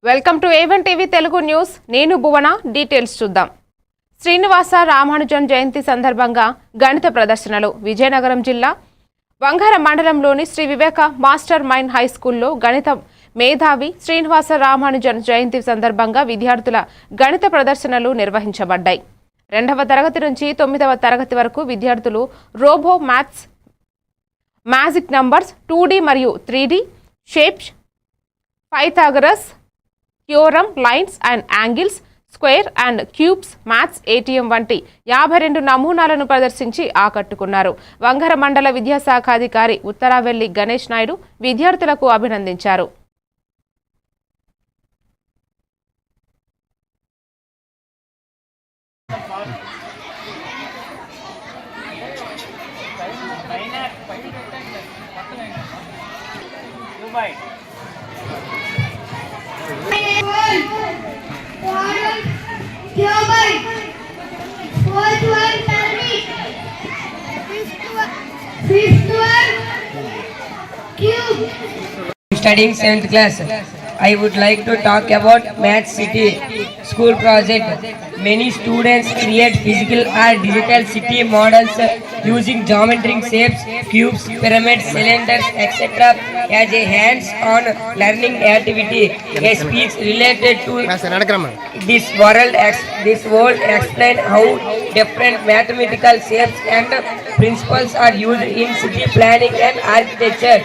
Welcome to A1 TV Telugu news. నేను భువన. Details చూద్దాం. శ్రీనివాస రామానుజన్ జయంతి సందర్భంగా గణిత ప్రదర్శనలు. విజయనగరం జిల్లా వంగర మండలంలోని శ్రీ వివేక మాస్టర్ మైండ్ హై స్కూల్లో గణిత మేధావి శ్రీనివాస రామానుజన్ జయంతి సందర్భంగా విద్యార్థుల గణిత ప్రదర్శనలు నిర్వహించబడ్డాయి. 2వ తరగతి నుంచి 9వ తరగతి వరకు విద్యార్థులు robo maths, magic numbers, 2D మరియు 3D shapes, Pythagoras theorem, lines and angles, square and cubes, maths ATM వంటి 52 నమూనాలను ప్రదర్శించి ఆకట్టుకున్నారు. వంగర మండల విద్యాశాఖాధికారి ఉత్తరావెల్లి గణేష్ నాయుడు విద్యార్థులకు అభినందించారు. Studying 7th class, I would like to talk about Math City school project. Many students create physical or digital city models using geometric shapes, cubes, pyramids, cylinders, etc. as a hands-on learning activity. A speech related to this world explain how different mathematical shapes and principles are used in city planning and architecture.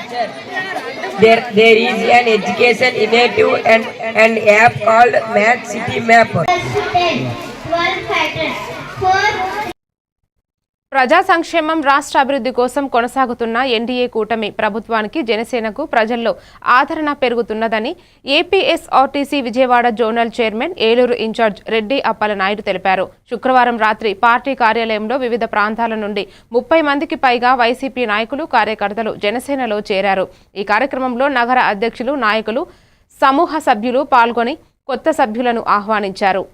There is an education initiative and app called Math City Map. ప్రజా సంక్షేమం, రాష్ట్ర అభివృద్ధి కోసం కొనసాగుతున్న NDA కూటమి ప్రభుత్వానికి జనసేనకు ప్రజల్లో ఆదరణ పెరుగుతున్నదని APSRTC Vijayawada zonal chairman, Eluru in charge Reddy Appalanaidu తెలిపారు. శుక్రవారం రాత్రి పార్టీ కార్యాలయంలో వివిధ ప్రాంతాల నుండి 30 మందికి పైగా వైసీపీ నాయకులు, కార్యకర్తలు జనసేనలో చేరారు. ఈ కార్యక్రమంలో నగర అధ్యక్షులు, నాయకులు, సమూహ సభ్యులు పాల్గొని కొత్త సభ్యులను ఆహ్వానించారు.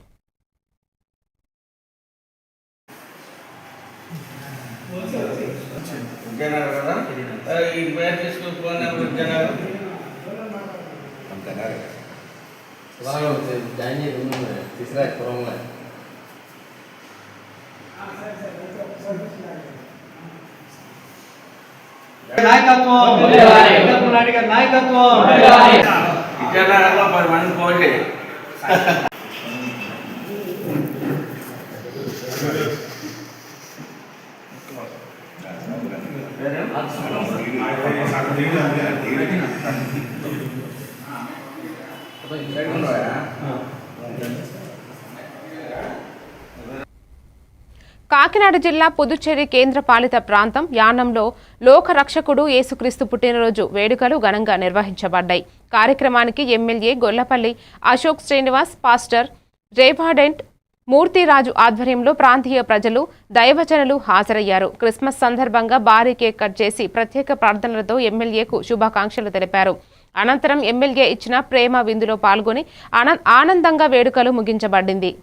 కాకినాడ జిల్లా పుదుచ్చేరి కేంద్ర పాలిత ప్రాంతం యానంలో లోకరక్షకుడు యేసుక్రీస్తు పుట్టినరోజు వేడుకలు ఘనంగా నిర్వహించబడ్డాయి. కార్యక్రమానికి ఎమ్మెల్యే గొల్లపల్లి అశోక్ శ్రీనివాస్, పాస్టర్ రేవాడెంట్ మూర్తిరాజు ఆధ్వర్యంలో ప్రాంతీయ ప్రజలు, దైవజనులు హాజరయ్యారు. క్రిస్మస్ సందర్భంగా భారీ కేక్ కట్ చేసి ప్రత్యేక ప్రార్థనలతో ఎమ్మెల్యేకు శుభాకాంక్షలు తెలిపారు. అనంతరం ఎమ్మెల్యే ఇచ్చిన ప్రేమ విందులో పాల్గొని ఆనందంగా వేడుకలు ముగించబడింది.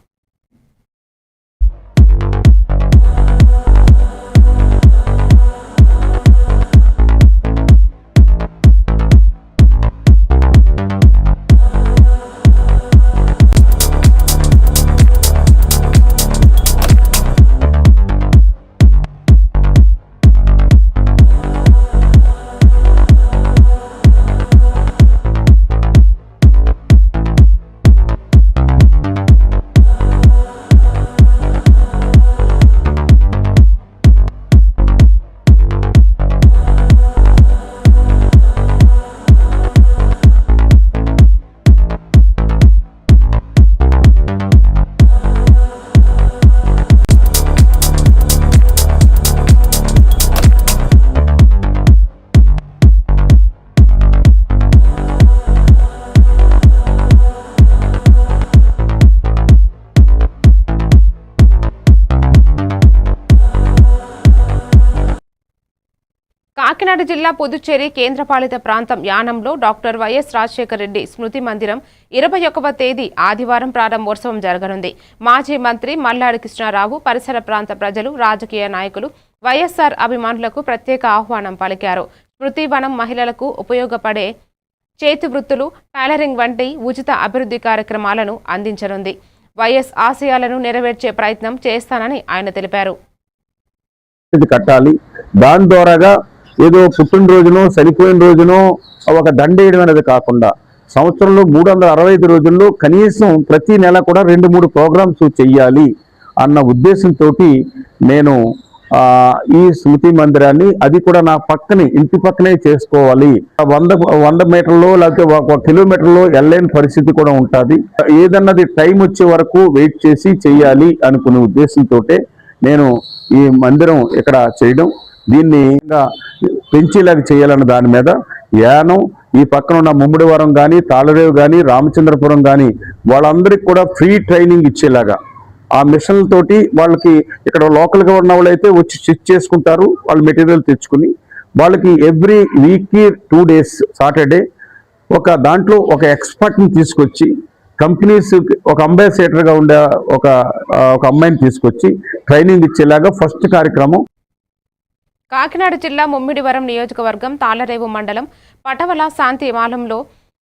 కాకినాడ జిల్లా పుదుచ్చేరి కేంద్రపాలిత ప్రాంతం యానంలో డాక్టర్ వైఎస్ రాజశేఖర రెడ్డి స్మృతి మందిరం 21వ తేదీ ఆదివారం ప్రారంభోత్సవం జరగనుంది. మాజీ మంత్రి మల్లాడి కృష్ణారావు, పరిసర ప్రాంత ప్రజలు, రాజకీయ నాయకులు, వైఎస్ఆర్ అభిమానులకు ప్రత్యేక ఆహ్వానం పలికారు. స్మృతివనం మహిళలకు ఉపయోగపడే చేతి వృత్తులు, టైలరింగ్ వంటి ఉచిత అభివృద్ధి కార్యక్రమాలను అందించనుంది. వైఎస్ ఆశయాలను నెరవేర్చే ప్రయత్నం చేస్తానని ఆయన తెలిపారు. కట్టాలి, దాని ద్వారాగా ఏదో పుట్టినరోజునో చనిపోయిన రోజునో ఒక దండేయడం అనేది కాకుండా సంవత్సరంలో 365 రోజుల్లో కనీసం ప్రతి నెల కూడా 2-3 ప్రోగ్రామ్స్ చెయ్యాలి అన్న ఉద్దేశంతో నేను ఈ స్మృతి మందిరాన్ని, అది కూడా నా పక్కనే, ఇంటి పక్కనే చేసుకోవాలి. 100 మీటర్లో లేకపోతే 1 కిలోమీటర్లో వెళ్ళలేని పరిస్థితి కూడా ఉంటుంది. ఏదన్నది టైం వచ్చే వరకు వెయిట్ చేసి చెయ్యాలి అనుకునే ఉద్దేశంతో నేను ఈ మందిరం ఇక్కడ చేయడం, దీన్ని పెంచేలాగా చేయాలన్న దాని మీద యానం ఈ పక్కన ఉన్న ముమ్మిడివరం కానీ, తాళరేవు కానీ, రామచంద్రపురం కానీ వాళ్ళందరికీ కూడా ఫ్రీ ట్రైనింగ్ ఇచ్చేలాగా ఆ మిషన్లతోటి వాళ్ళకి ఇక్కడ లోకల్గా ఉన్న వాళ్ళు అయితే వచ్చి స్టిచ్ చేసుకుంటారు. వాళ్ళు మెటీరియల్ తెచ్చుకుని వాళ్ళకి ఎవ్రీ వీక్కి 2 days సాటర్డే దాంట్లో ఒక ఎక్స్పర్ట్ని తీసుకొచ్చి కంపెనీస్ ఒక అంబాసిడర్గా ఉండే ఒక అమ్మాయిని తీసుకొచ్చి ట్రైనింగ్ ఇచ్చేలాగా ఫస్ట్ కార్యక్రమం. కాకినాడ జిల్లా ముమ్మిడివరం నియోజకవర్గం తాళరేవు మండలం పటవల శాంతిమాలంలో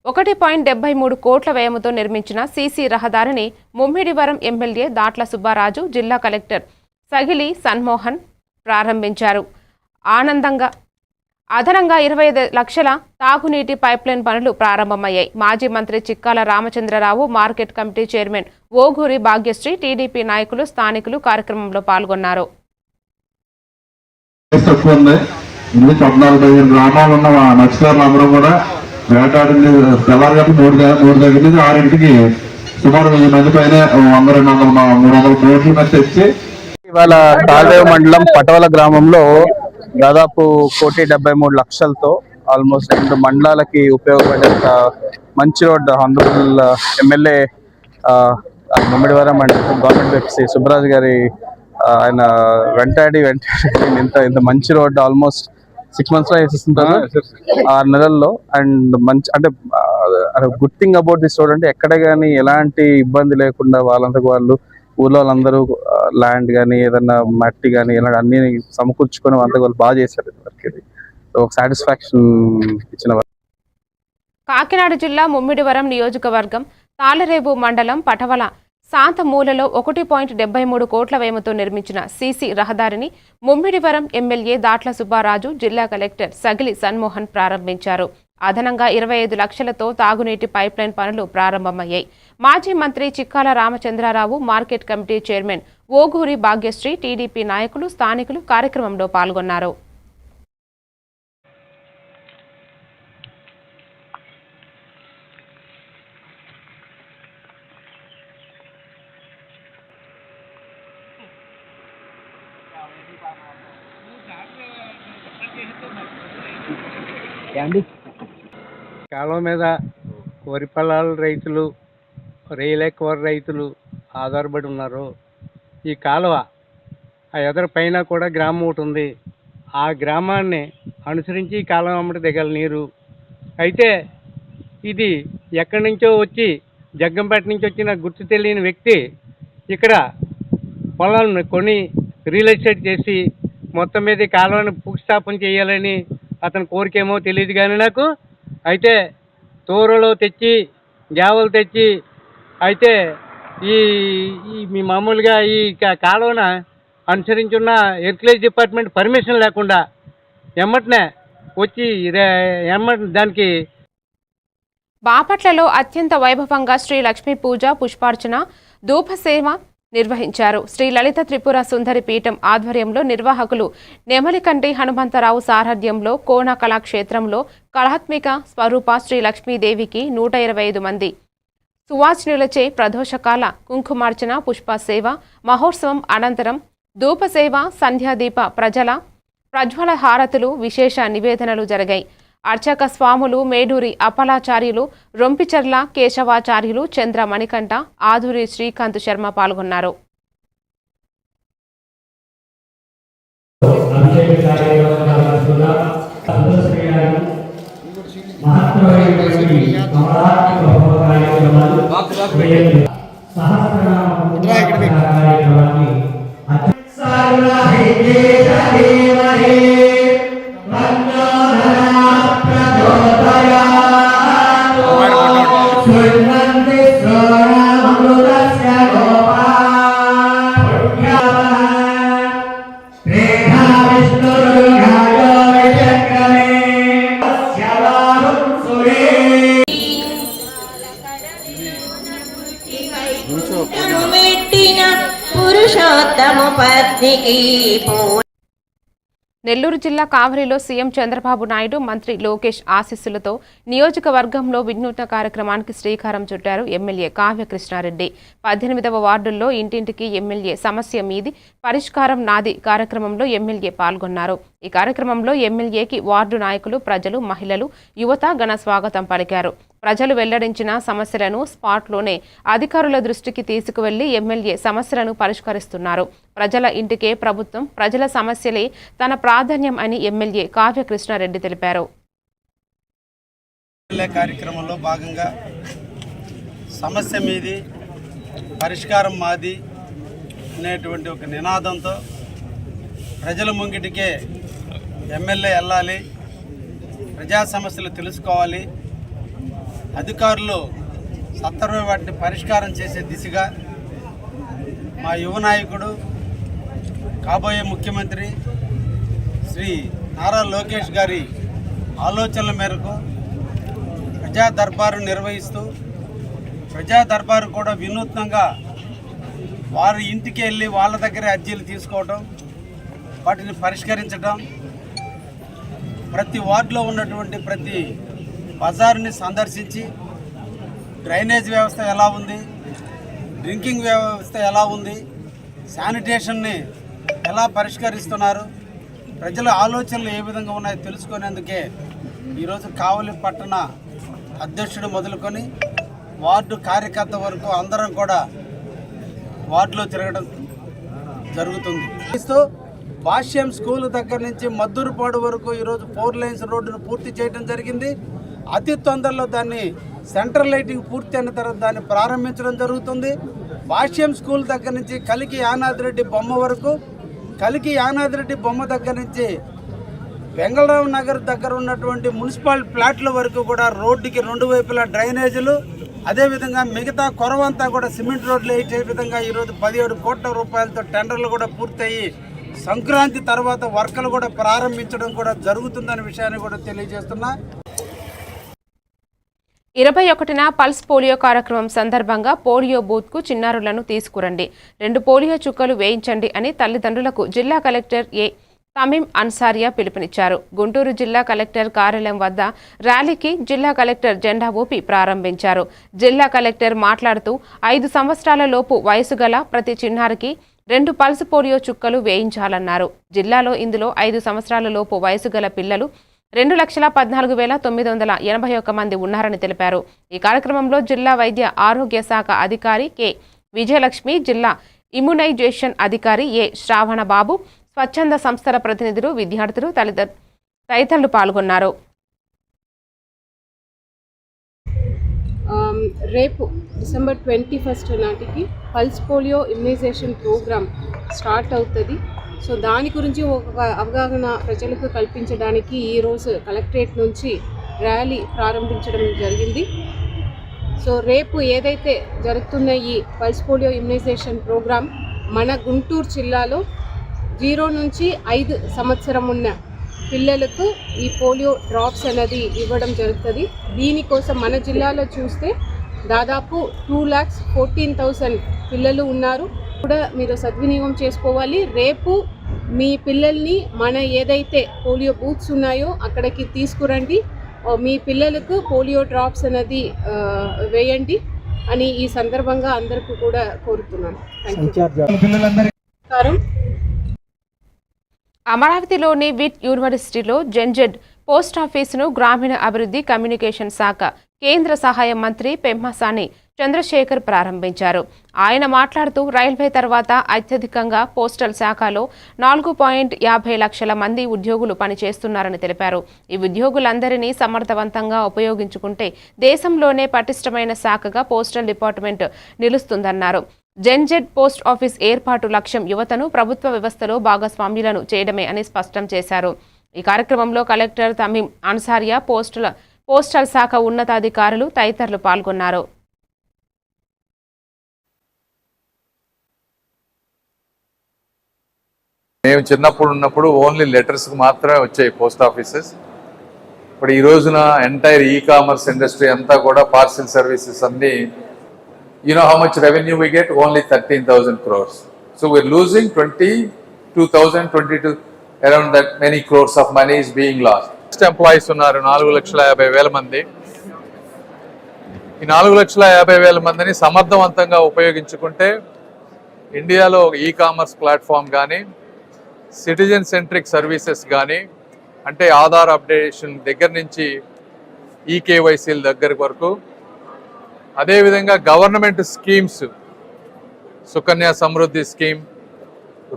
1.73 కోట్ల వ్యయంతో నిర్మించిన సీసీ రహదారిని ముమ్మిడివరం ఎమ్మెల్యే దాట్ల సుబ్బారాజు, జిల్లా కలెక్టర్ సగిలి సన్మోహన్ ప్రారంభించారు. అదనంగా 25 లక్షల తాగునీటి పైప్లైన్ పనులు ప్రారంభమయ్యాయి. మాజీ మంత్రి Chikkala Ramachandrarao, market committee chairman Oguri Bhagyasri, TDP నాయకులు, స్థానికులు కార్యక్రమంలో పాల్గొన్నారు. 14 గ్రామాలు ఉన్న మత్స్యకారులు అందరూ కూడా వేటాడింది తెల్లారగట్టు 3 దగ్గర నుంచి 6 సుమారు 1000 మంది పైన 100-200-300 బోట్ల మీద తెచ్చి ఇవాళ తాళరేవు మండలం పటవల గ్రామంలో దాదాపు 1,73,00,000తో ఆల్మోస్ట్ 2 మండలాలకి ఉపయోగపడేంత మంచి road honourable MLA Mummidivaram and government వెబ్సీ సుబ్బరాజు గారి ఆయన వెంటాడి ఇంత మంచి రోడ్డు ఆల్మోస్ట్ 6 months లో వేసేస్తుంటారు, 6 నెలల్లో. అండ్ మంచి అంటే good thing about this road అంటే ఎక్కడ కానీ ఎలాంటి ఇబ్బంది లేకుండా వాళ్ళంతకు వాళ్ళు ఊళ్ళో వాళ్ళందరూ ల్యాండ్ కానీ ఏదన్నా మట్టి కానీ ఇలాంటి అన్ని సమకూర్చుకొని అంతకు వాళ్ళు బాగా చేశారు. ఇది ఒక సాటిస్ఫాక్షన్ ఇచ్చిన. కాకినాడ జిల్లా ముమ్మిడివరం నియోజకవర్గం తాళరేవు మండలం పటవల శాంతమూలలో 1.73 కోట్ల వ్యయంతో నిర్మించిన సీసీ రహదారిని ముమ్మిడివరం ఎమ్మెల్యే దాట్ల సుబ్బారాజు, జిల్లా కలెక్టర్ సగిలి సన్మోహన్ ప్రారంభించారు. అదనంగా 25 లక్షలతో తాగునీటి పైప్లైన్ పనులు ప్రారంభమయ్యాయి. మాజీ మంత్రి Chikkala Ramachandrarao, market committee chairman Oguri Bhagyasri, TDP నాయకులు, స్థానికులు కార్యక్రమంలో పాల్గొన్నారు. కాలువ మీద వరి పొలాల రైతులు, రేలే కూర రైతులు ఆధారపడి ఉన్నారు. ఈ కాలువ ఆ ఎదర పైన కూడా గ్రామం ఒకటి ఉంది. ఆ గ్రామాన్ని అనుసరించి ఈ కాలువ అమ్మటి దిగల నీరు. అయితే ఇది ఎక్కడి నుంచో వచ్చి జగ్గంపేట నుంచి వచ్చిన గుర్తు తెలియని వ్యక్తి ఇక్కడ పొలాలను కొని రియల్ ఎస్టేట్ చేసి మొత్తం మీద ఈ కాలువని భూస్థాపన చేయాలని అతని కోరికేమో తెలియదు కానీ నాకు. అయితే తోరలో తెచ్చి గ్యావలు తెచ్చి అయితే మీ మామూలుగా ఈ కాలువన అనుసరించున్న హెరిటేజ్ డిపార్ట్మెంట్ పర్మిషన్ లేకుండా ఎమ్మటనే వచ్చి దానికి బాపట్లలో అత్యంత వైభవంగా శ్రీ లక్ష్మీ పూజ, పుష్పార్చన, ధూపసేవ నిర్వహించారు. శ్రీ లలిత త్రిపుర సుందరి పీఠం ఆధ్వర్యంలో నిర్వాహకులు నెమలికంటి హనుమంతరావు సారథ్యంలో కోన కళాక్షేత్రంలో కళాత్మిక స్వరూప శ్రీ లక్ష్మీదేవికి 125 మంది సువాసినులచే ప్రదోషకాల కుంకుమార్చన, పుష్పసేవ మహోత్సవం అనంతరం ధూపసేవ, సంధ్యాదీప ప్రజ్వల హారతులు, విశేష నివేదనలు జరిగాయి. అర్చక స్వాములు మేడూరి అప్పలాచార్యులు, రొంపిచర్ల కేశవాచార్యులు, చంద్ర మణికంఠ, ఆధురి శ్రీకాంత్ శర్మ పాల్గొన్నారు. మెట్టిన పురుషోత్తమ పత్నికి నెల్లూరు జిల్లా కావలిలో సీఎం చంద్రబాబు నాయుడు మంత్రి లోకేష్ ఆశీస్సులతో నియోజకవర్గంలో వినూత్న కార్యక్రమానికి శ్రీకారం చుట్టారు ఎమ్మెల్యే కావ్య కృష్ణారెడ్డి. 18వ వార్డుల్లో ఇంటింటికి ఎమ్మెల్యే సమస్య మీది పరిష్కారం నాది కార్యక్రమంలో ఎమ్మెల్యే పాల్గొన్నారు. ఈ కార్యక్రమంలో ఎమ్మెల్యేకి వార్డు నాయకులు, ప్రజలు, మహిళలు, యువత ఘన స్వాగతం పలికారు. ప్రజలు వెల్లడించిన సమస్యలను స్పాట్లోనే అధికారుల దృష్టికి తీసుకువెళ్లి ఎమ్మెల్యే సమస్యలను పరిష్కరిస్తున్నారు. ప్రజల ఇంటికే ప్రభుత్వం, ప్రజల సమస్యలే తన ప్రాధాన్యం అని ఎమ్మెల్యే కావ్య కృష్ణారెడ్డి తెలిపారు. కార్యక్రమంలో భాగంగా సమస్య మీది పరిష్కారం మాది అనేటువంటి ఒక నినాదంతో ప్రజల ముంగిటికే ఎమ్మెల్యే వెళ్ళాలి, ప్రజా సమస్యలు తెలుసుకోవాలి, అధికారులు సత్వరమే వాటిని పరిష్కారం చేసే దిశగా మా యువ నాయకుడు, కాబోయే ముఖ్యమంత్రి శ్రీ నారా లోకేష్ గారి ఆలోచనల మేరకు ప్రజా దర్బారు నిర్వహిస్తూ, ప్రజా దర్బారు కూడా వినూత్నంగా వారి ఇంటికి వెళ్ళి వాళ్ళ దగ్గరే అర్జీలు తీసుకోవడం, వాటిని పరిష్కరించడం, ప్రతి వార్డులో ఉన్నటువంటి ప్రతి బజార్ని సందర్శించి డ్రైనేజ్ వ్యవస్థ ఎలా ఉంది, డ్రింకింగ్ వ్యవస్థ ఎలా ఉంది, శానిటేషన్ని ఎలా పరిష్కరిస్తున్నారు, ప్రజల ఆలోచనలు ఏ విధంగా ఉన్నాయో తెలుసుకునేందుకే ఈరోజు కావలి పట్టణ అధ్యక్షుడు మొదలుకొని వార్డు కార్యకర్త వరకు అందరం కూడా వార్డులో తిరగడం జరుగుతుంది. భాష్యం స్కూల్ దగ్గర నుంచి మద్దూరుపాడు వరకు ఈరోజు 4 లైన్స్ రోడ్డును పూర్తి చేయడం జరిగింది. అతి తొందరలో దాన్ని సెంట్రల్ లైటింగ్ పూర్తి అయిన తర్వాత దాన్ని ప్రారంభించడం జరుగుతుంది. భాష్యం స్కూల్ దగ్గర నుంచి కలికి యానాదిరెడ్డి బొమ్మ వరకు, కలికి యానాదిరెడ్డి బొమ్మ దగ్గర నుంచి వెంగళరావు నగర్ దగ్గర ఉన్నటువంటి మున్సిపల్ ప్లాట్ల వరకు కూడా రోడ్డుకి 2 వైపులా డ్రైనేజీలు, అదేవిధంగా మిగతా కొరవంతా కూడా సిమెంట్ రోడ్లు వేసే విధంగా ఈరోజు 17 కోట్ల రూపాయలతో టెండర్లు కూడా పూర్తయి సంక్రాంతి తర్వాత వర్కులు కూడా ప్రారంభించడం కూడా జరుగుతుందనే విషయాన్ని కూడా తెలియజేస్తున్నా. 21న పల్స్ పోలియో కార్యక్రమం సందర్భంగా పోలియో బూత్కు చిన్నారులను తీసుకురండి, 2 పోలియో చుక్కలు వేయించండి అని తల్లిదండ్రులకు జిల్లా కలెక్టర్ ఏ తమీం అన్సారియా పిలుపునిచ్చారు. గుంటూరు జిల్లా కలెక్టర్ కార్యాలయం వద్ద ర్యాలీకి జిల్లా కలెక్టర్ జెండా ఊపి ప్రారంభించారు. జిల్లా కలెక్టర్ మాట్లాడుతూ 5 సంవత్సరాల లోపు వయసు గల ప్రతి చిన్నారికి 2 పల్స్ పోలియో చుక్కలు వేయించాలన్నారు. జిల్లాలో ఇందులో 5 సంవత్సరాల లోపు వయసు గల పిల్లలు 2,14,981 మంది ఉన్నారని తెలిపారు. ఈ కార్యక్రమంలో జిల్లా వైద్య ఆరోగ్య శాఖ అధికారి కె విజయలక్ష్మి, జిల్లా ఇమ్యునైజేషన్ అధికారి ఏ శ్రావణ బాబు, స్వచ్ఛంద సంస్థల ప్రతినిధులు, విద్యార్థులు, తదితరులు పాల్గొన్నారు. రేపు డిసెంబర్ 21 నాటికి pulse polio immunisation programme start అవుతుంది. సో దాని గురించి ఒక అవగాహన ప్రజలకు కల్పించడానికి ఈరోజు కలెక్టరేట్ నుంచి ర్యాలీ ప్రారంభించడం జరిగింది. సో రేపు ఏదైతే జరుగుతున్న ఈ పల్స్ పోలియో ఇమ్యునైజేషన్ ప్రోగ్రామ్ మన గుంటూరు జిల్లాలో 0 నుంచి 5 సంవత్సరం ఉన్న పిల్లలకు ఈ పోలియో డ్రాప్స్ అనేది ఇవ్వడం జరుగుతుంది. దీనికోసం మన జిల్లాలో చూస్తే దాదాపు 2,14,000 పిల్లలు ఉన్నారు. కూడా మీరు సద్వినియోగం చేసుకోవాలి. రేపు మీ పిల్లల్ని మన ఏదైతే పోలియో బూత్స్ ఉన్నాయో అక్కడికి తీసుకురండి, మీ పిల్లలకు పోలియో డ్రాప్స్ అనేది వేయండి అని ఈ సందర్భంగా అందరికీ కూడా కోరుతున్నాను. అమరావతిలోని విట్ యూనివర్సిటీలో జెన్జెడ్ పోస్ట్ ఆఫీసును గ్రామీణ అభివృద్ధి కమ్యూనికేషన్ శాఖ కేంద్ర సహాయ మంత్రి పెమ్మసాని చంద్రశేఖర్ ప్రారంభించారు. ఆయన మాట్లాడుతూ రైల్వే తర్వాత అత్యధికంగా పోస్టల్ శాఖలో 4.50 లక్షల మంది ఉద్యోగులు పనిచేస్తున్నారని తెలిపారు. ఈ ఉద్యోగులందరినీ సమర్థవంతంగా ఉపయోగించుకుంటే దేశంలోనే పటిష్టమైన శాఖగా పోస్టల్ డిపార్ట్మెంట్ నిలుస్తుందన్నారు. జెన్జెడ్ పోస్ట్ ఆఫీస్ ఏర్పాటు లక్ష్యం యువతను ప్రభుత్వ వ్యవస్థలో భాగస్వామ్యులను చేయడమే అని స్పష్టం చేశారు. ఈ కార్యక్రమంలో కలెక్టర్ తమీం అన్సారియా, పోస్టల్ శాఖ ఉన్నతాధికారులు తదితరులు పాల్గొన్నారు. మేము చిన్నప్పుడు ఉన్నప్పుడు ఓన్లీ లెటర్స్కి మాత్రమే వచ్చాయి పోస్ట్ ఆఫీసెస్. ఇప్పుడు ఈ రోజున ఎంటైర్ ఈ-కామర్స్ ఇండస్ట్రీ అంతా కూడా పార్సిల్ సర్వీసెస్ అన్ని how much revenue we get only 13,000 crores. So we are losing 22,022 around that many crores of money is being lost. Employees ఉన్నారు 4,50,000 మంది. ఈ 4,50,000 మందిని సమర్థవంతంగా ఉపయోగించుకుంటే ఇండియాలో ఈ-కామర్స్ ప్లాట్ఫామ్ కానీ సిటిజన్ సెంట్రిక్ సర్వీసెస్ కానీ అంటే ఆధార్ అప్డేషన్ దగ్గర నుంచి ఈకేవైసీల దగ్గర వరకు, అదేవిధంగా government schemes Sukanya Samriddhi scheme,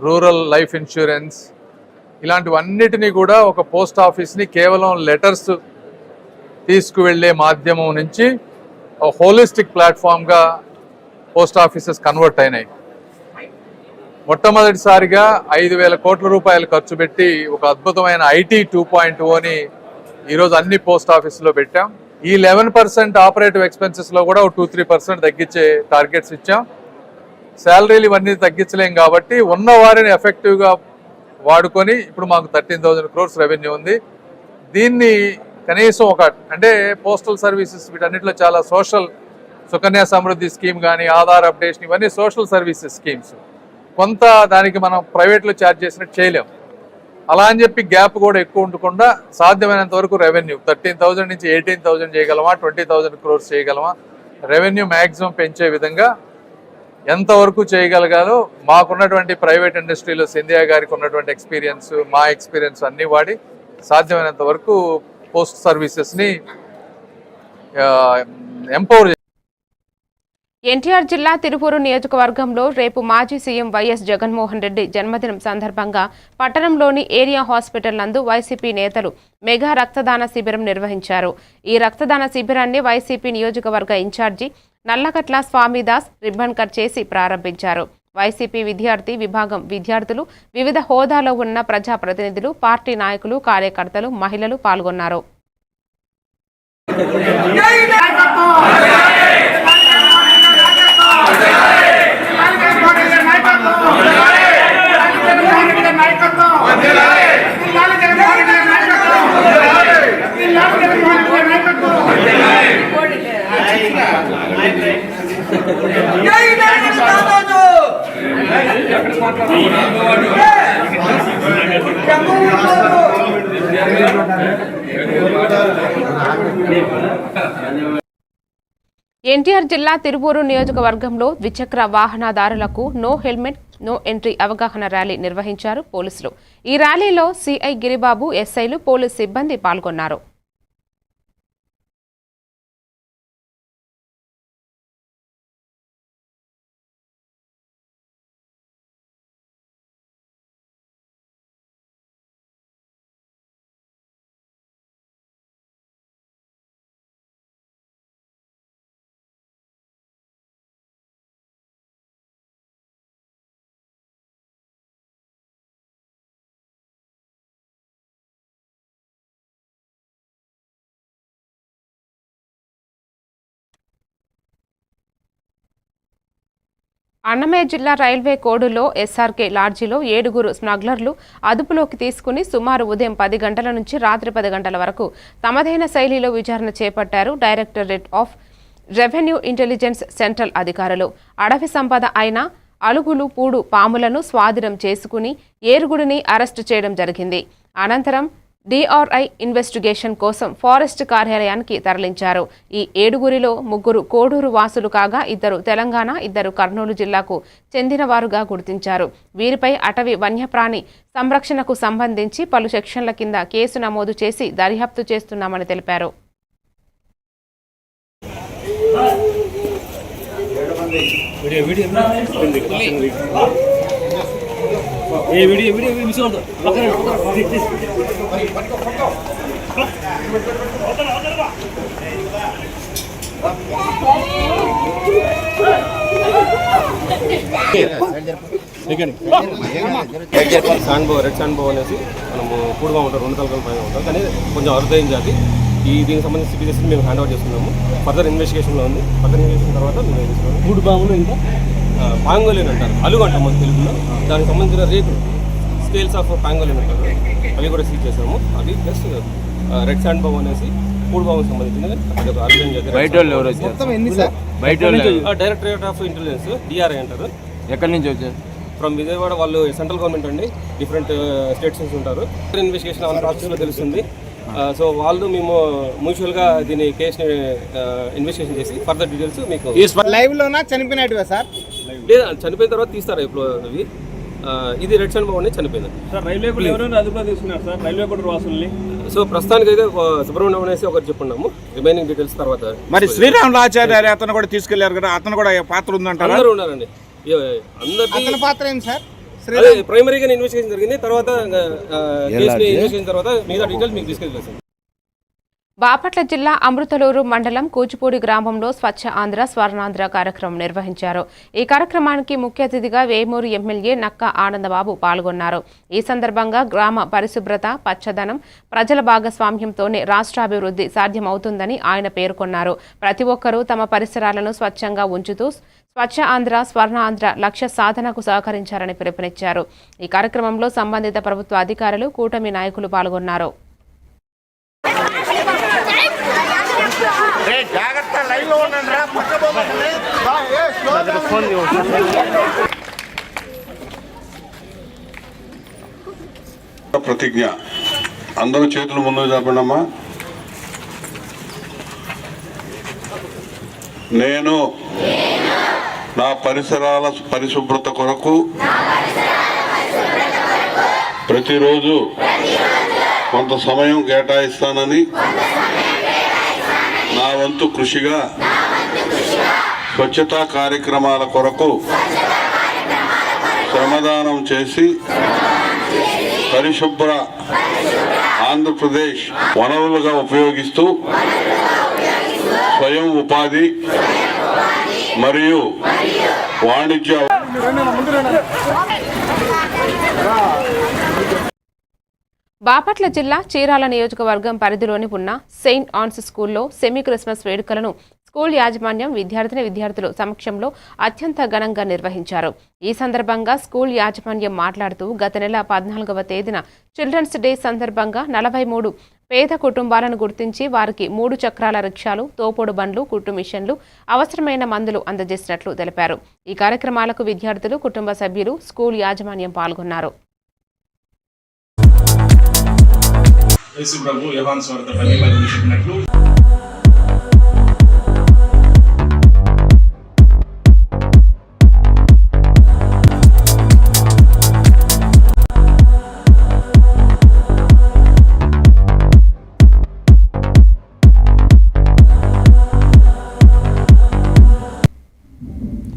rural life insurance ఇలాంటివన్నిటినీ కూడా ఒక పోస్ట్ ఆఫీస్ని కేవలం లెటర్స్ తీసుకువెళ్ళే మాధ్యమం నుంచి ఒక హోలిస్టిక్ ప్లాట్ఫామ్గా పోస్ట్ ఆఫీసెస్ కన్వర్ట్ అయినాయి. మొట్టమొదటిసారిగా 5,000 కోట్ల రూపాయలు ఖర్చు పెట్టి ఒక అద్భుతమైన IT 2.0ని ఈరోజు అన్ని పోస్ట్ ఆఫీసులో పెట్టాం. ఈ 11% ఆపరేటివ్ ఎక్స్పెన్సెస్లో కూడా ఒక 2-3% తగ్గించే టార్గెట్స్ ఇచ్చాం. శాలరీలు ఇవన్నీ తగ్గించలేం కాబట్టి ఉన్న వారిని ఎఫెక్టివ్గా వాడుకొని ఇప్పుడు మాకు 13,000 crores రెవెన్యూ ఉంది. దీన్ని కనీసం అంటే పోస్టల్ సర్వీసెస్ వీటన్నిటిలో చాలా సోషల్, సుకన్య సమృద్ధి స్కీమ్ కానీ ఆధార్ అప్డేషన్ ఇవన్నీ సోషల్ సర్వీసెస్ స్కీమ్స్, కొంత దానికి మనం ప్రైవేట్లో ఛార్జ్ చేసినట్టు చేయలేం. అలా అని చెప్పి గ్యాప్ కూడా ఎక్కువ ఉండకుండా సాధ్యమైనంత వరకు రెవెన్యూ 13,000 నుంచి 18,000 చేయగలమా, 20,000 crores చేయగలమా, రెవెన్యూ మ్యాక్సిమం పెంచే విధంగా ఎంతవరకు చేయగలగాలో మాకున్నటువంటి ప్రైవేట్ ఇండస్ట్రీలో సింధియా గారికి ఉన్నటువంటి ఎక్స్పీరియన్స్, మా ఎక్స్పీరియన్స్ అన్నీ వాడి సాధ్యమైనంత వరకు పోస్ట్ సర్వీసెస్ని ఎంపవర్. ఎన్టీఆర్ జిల్లా తిరుపూరు నియోజకవర్గంలో రేపు మాజీ సీఎం వైఎస్ జగన్మోహన్ రెడ్డి జన్మదినం సందర్భంగా పట్టణంలోని ఏరియా హాస్పిటల్ నందు వైసీపీ నేతలు మెగా రక్తదాన శిబిరం నిర్వహించారు. ఈ రక్తదాన శిబిరాన్ని వైసీపీ నియోజకవర్గ ఇన్ఛార్జి నల్లకట్ల స్వామిదాస్ రిబ్బన్ కట్ చేసి ప్రారంభించారు. వైసీపీ విద్యార్థి విభాగం విద్యార్థులు, వివిధ హోదాలో ఉన్న ప్రజాప్రతినిధులు, పార్టీ నాయకులు, కార్యకర్తలు, మహిళలు పాల్గొన్నారు. ఎన్టీఆర్ జిల్లా తిరుపూరు నియోజకవర్గంలో ద్విచక్ర వాహనదారులకు నో హెల్మెట్ నో ఎంట్రీ అవగాహన ర్యాలీ నిర్వహించారు పోలీసులు. ఈ ర్యాలీలో సిఐ గిరిబాబు, ఎస్ఐలు, పోలీసు సిబ్బంది పాల్గొన్నారు. అన్నమయ్య జిల్లా రైల్వే కోడులో ఎస్ఆర్కే లాడ్జిలో 7 స్మగ్లర్లు అదుపులోకి తీసుకుని సుమారు ఉదయం 10 గంటల నుంచి రాత్రి 10 గంటల వరకు తమదైన శైలిలో విచారణ చేపట్టారు directorate of revenue intelligence central అధికారులు. అడవి సంపద అయిన అలుగులు, పూడు పాములను స్వాధీనం చేసుకుని ఏరుగుడిని అరెస్టు చేయడం జరిగింది. అనంతరం డిఆర్ఐ ఇన్వెస్టిగేషన్ కోసం ఫారెస్ట్ కార్యాలయానికి తరలించారు. ఈ 7గురిలో 3 కోడూరు వాసులు కాగా 2 తెలంగాణ, 2 కర్నూలు జిల్లాకు చెందినవారుగా గుర్తించారు. వీరిపై అటవీ వన్యప్రాణి సంరక్షణకు సంబంధించి పలు సెక్షన్ల కింద కేసు నమోదు చేసి దర్యాప్తు చేస్తున్నామని తెలిపారు. రెడ్ శాండ్బో అనేసి మనము కూడుగా ఉంటారు, 2 తలకాల పైన ఉంటారు, కానీ కొంచెం అరుదైన జాతి. దీనికి సంబంధించిన సిటీజెస్ని మేము హ్యాండ్ ఓవర్ చేస్తున్నాము. ఫర్దర్ ఇన్వెస్టిగేషన్లో ఉంది. ఫర్దర్ ఇన్వెస్టిగేషన్ తర్వాత మేము ఏం చేస్తున్నాము, 3 బాంబులు ఇంకా పాంగోలిన్ అంటారు, అలుగు అంటాం మన తెలుగులో. దానికి సంబంధించిన రేట్లు స్కేల్స్ ఆఫ్ పాంగోలిన్ అంటారు, అవి కూడా సీజ్ చేసాము. అవి ప్లస్ రెడ్ శాండ్ బాంబు అనేసి 3 బాంబుకి సంబంధించింది. అది ఒక organise directorate of intelligence DRI అంటారు. ఎక్కడి నుంచి వచ్చారు? ఫ్రమ్ విజయవాడ. వాళ్ళు సెంట్రల్ గవర్నమెంట్ అండి, డిఫరెంట్ స్టేట్స్ నుంచి ఉంటారు. ఇన్వెస్టిగేషన్ ఆన్ ప్రాసెస్లో తెలుస్తుంది. సో వాళ్ళు మేము మ్యూచువల్గా దీని కేసుని ఇన్వెస్టిగేషన్ చేసి ఫర్దర్ డీటెయిల్స్ మీకు లైవ్లోనా చనిపోయినట్టుగా సార్? లేదా చనిపోయిన తర్వాత తీస్తారు ఇప్పుడు అవి. ఇది రెడ్ శాండ్ బాంబు చనిపోయింది సార్. రైల్వే కూడా ఎవరైనా అదుపులో తీసుకున్నారు సార్, రైల్వే కూడా వాసుల్ని. సో ప్రస్తుతానికి అయితే సుబ్రహ్మణ్యం అనేసి ఒకటి చెప్పుకున్నాము. రిమైనింగ్ డీటెయిల్స్ తర్వాత. మరి శ్రీరాములు ఆచార్య అతను కూడా తీసుకెళ్లారు కదా, అతను కూడా పాత్ర ఉందంటారు? అందరూ ఉన్నారండి. అతని పాత్ర ఏంటి సార్? ప్రైమరీగా ఇన్వెస్టిగేషన్ జరిగింది. తర్వాత ఇన్వెస్టిగేషన్ తర్వాత మిగతా డీటెయిల్స్ మీకు తీసుకెళ్ళి. బాపట్ల జిల్లా అమృతలూరు మండలం కూచిపూడి గ్రామంలో స్వచ్ఛ ఆంధ్ర స్వర్ణాంధ్ర కార్యక్రమం నిర్వహించారు. ఈ కార్యక్రమానికి ముఖ్య అతిథిగా వేమూరు ఎమ్మెల్యే నక్క ఆనందబాబు పాల్గొన్నారు. ఈ సందర్భంగా గ్రామ పరిశుభ్రత, పచ్చదనం, ప్రజల భాగస్వామ్యంతోనే రాష్ట్రాభివృద్ధి సాధ్యమవుతుందని ఆయన పేర్కొన్నారు. ప్రతి ఒక్కరూ తమ పరిసరాలను స్వచ్ఛంగా ఉంచుతూ స్వచ్ఛ ఆంధ్ర స్వర్ణ ఆంధ్ర లక్ష్య సాధనకు సహకరించారని పిలుపునిచ్చారు. ఈ కార్యక్రమంలో సంబంధిత ప్రభుత్వ అధికారులు, కూటమి నాయకులు పాల్గొన్నారు. ప్రతిజ్ఞ. అందరూ చేతులు ముందుకు చాపండమ్మా. నేను నా పరిసరాల పరిశుభ్రత కొరకు ప్రతిరోజు కొంత సమయం కేటాయిస్తానని నా వంతు కృషిగా స్వచ్ఛతా కార్యక్రమాల కొరకు శ్రమదానం చేసి పరిశుభ్ర ఆంధ్రప్రదేశ్ వనరులుగా ఉపయోగిస్తూ స్వయం ఉపాధి మరియు వాణిజ్య బాపట్ల జిల్లా చీరాల నియోజకవర్గం పరిధిలోని ఉన్న సెయింట్ ఆన్స్ స్కూల్లో సెమీ క్రిస్మస్ వేడుకలను స్కూల్ యాజమాన్యం విద్యార్థులు సమక్షంలో అత్యంత ఘనంగా నిర్వహించారు. ఈ సందర్భంగా స్కూల్ యాజమాన్యం మాట్లాడుతూ గత నెల 14వ తేదీన చిల్డ్రన్స్ డే సందర్భంగా 43 పేద కుటుంబాలను గుర్తించి వారికి 3 చక్రాల రిక్షాలు, తోపుడు బండ్లు, కుట్టు మిషన్లు, అవసరమైన మందులు అందజేసినట్లు తెలిపారు. ఈ కార్యక్రమాలకు విద్యార్థులు, కుటుంబ సభ్యులు, స్కూల్ యాజమాన్యం పాల్గొన్నారు.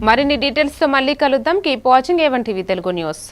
మరిన్ని డీటెయిల్స్ తో మళ్ళీ కలుద్దాం. Keep watching A1 TV Telugu news.